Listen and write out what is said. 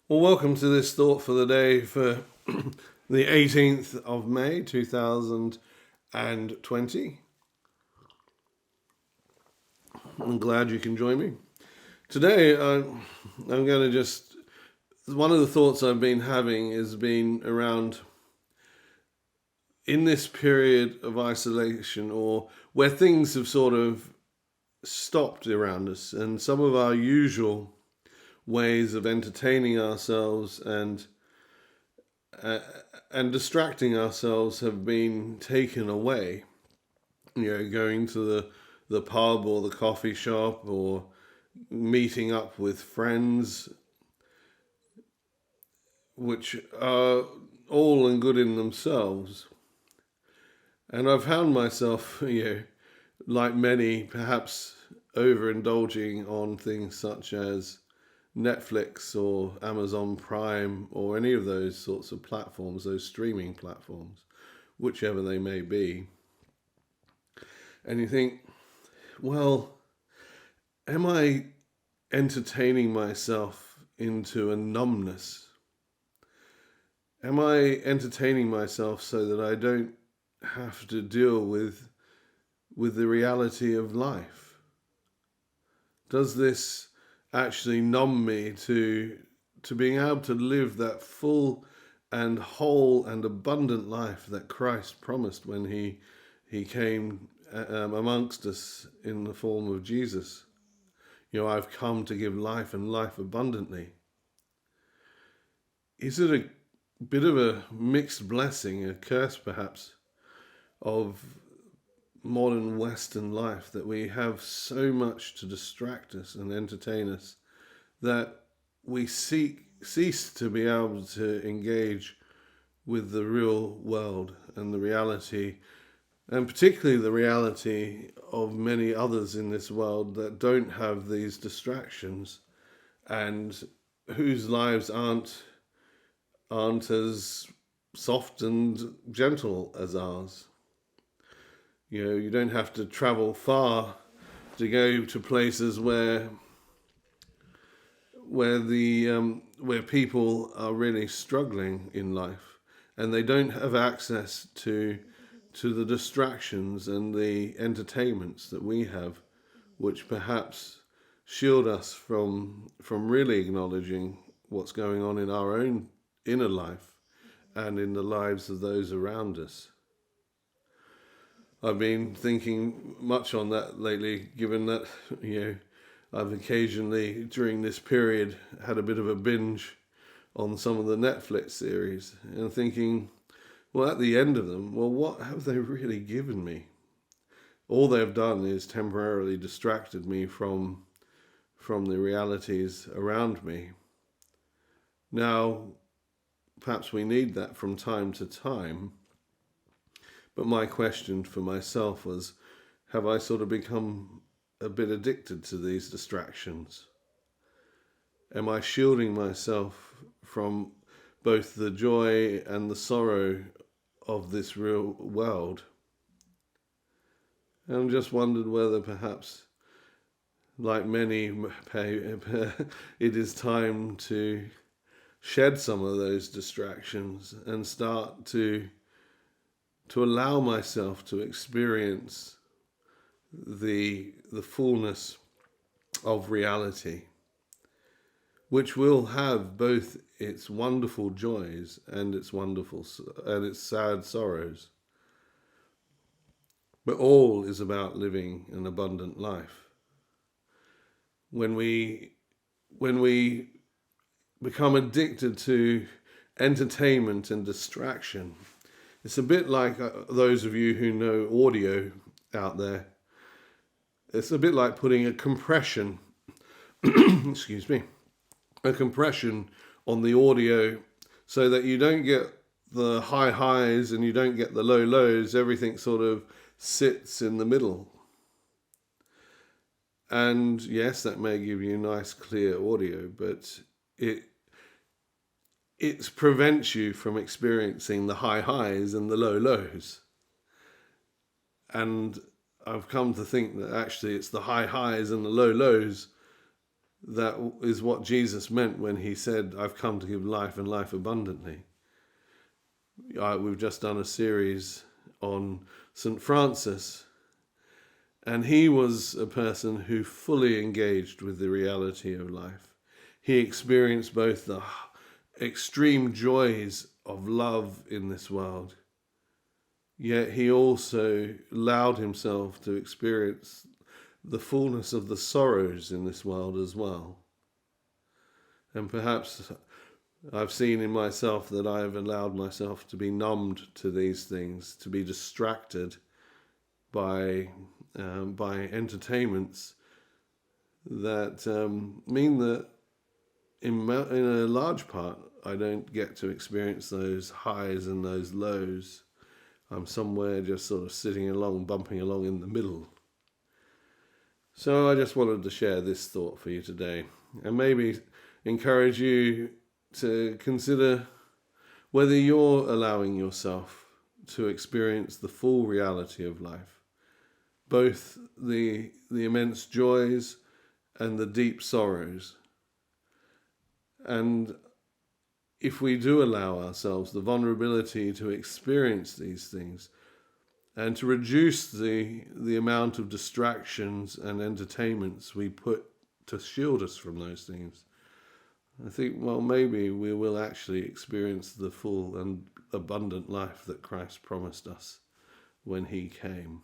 Well, welcome to this thought for the day for the 18th of May 2020. I'm glad you can join me. Today, I'm going to one of the thoughts I've been having has been around in this period of isolation or where things have sort of stopped around us and some of our usual ways of entertaining ourselves uh, and distracting ourselves have been taken away. Going to the pub or the coffee shop or meeting up with friends, which are all and good in themselves. And I've found myself, like many, perhaps overindulging on things such as Netflix or Amazon Prime or any of those sorts of platforms, those streaming platforms, whichever they may be. And you think, well, am I entertaining myself into a numbness? Am I entertaining myself so that I don't have to deal with the reality of life? Does this actually numb me to being able to live that full and whole and abundant life that Christ promised when he came amongst us in the form of Jesus? I've come to give life and life abundantly. Is it a bit of a mixed blessing, a curse perhaps, of modern Western life that we have so much to distract us and entertain us that we cease to be able to engage with the real world and the reality, and particularly the reality of many others in this world that don't have these distractions and whose lives aren't as soft and gentle as ours. You don't have to travel far to go to places where people are really struggling in life, and they don't have access to the distractions and the entertainments that we have, which perhaps shield us from really acknowledging what's going on in our own inner life and in the lives of those around us. I've been thinking much on that lately, given that I've occasionally during this period had a bit of a binge on some of the Netflix series and thinking, well, at the end of them, well, what have they really given me? All they've done is temporarily distracted me from the realities around me. Now, perhaps we need that from time to time. But my question for myself was, have I sort of become a bit addicted to these distractions? Am I shielding myself from both the joy and the sorrow of this real world? And I'm just wondered whether perhaps, like many, it is time to shed some of those distractions and start to allow myself to experience the fullness of reality, which will have both its wonderful joys and its sad sorrows. But all is about living an abundant life. When we become addicted to entertainment and distraction, it's a bit like those of you who know audio out there. It's a bit like putting a compression, excuse me, a compression on the audio so that you don't get the high highs and you don't get the low lows. Everything sort of sits in the middle. And yes, that may give you nice, clear audio, but it prevents you from experiencing the high highs and the low lows. And I've come to think that actually it's the high highs and the low lows that is what Jesus meant when he said, I've come to give life and life abundantly. We've just done a series on St. Francis, and he was a person who fully engaged with the reality of life. He experienced both the extreme joys of love in this world, yet he also allowed himself to experience the fullness of the sorrows in this world as well. And perhaps I've seen in myself that I have allowed myself to be numbed to these things, to be distracted by entertainments that mean that in a large part I don't get to experience those highs and those lows. I'm somewhere just sort of sitting along, bumping along in the middle. So I just wanted to share this thought for you today, and maybe encourage you to consider whether you're allowing yourself to experience the full reality of life, both the immense joys and the deep sorrows. And if we do allow ourselves the vulnerability to experience these things, and to reduce the amount of distractions and entertainments we put to shield us from those things, I think, well, maybe we will actually experience the full and abundant life that Christ promised us when he came.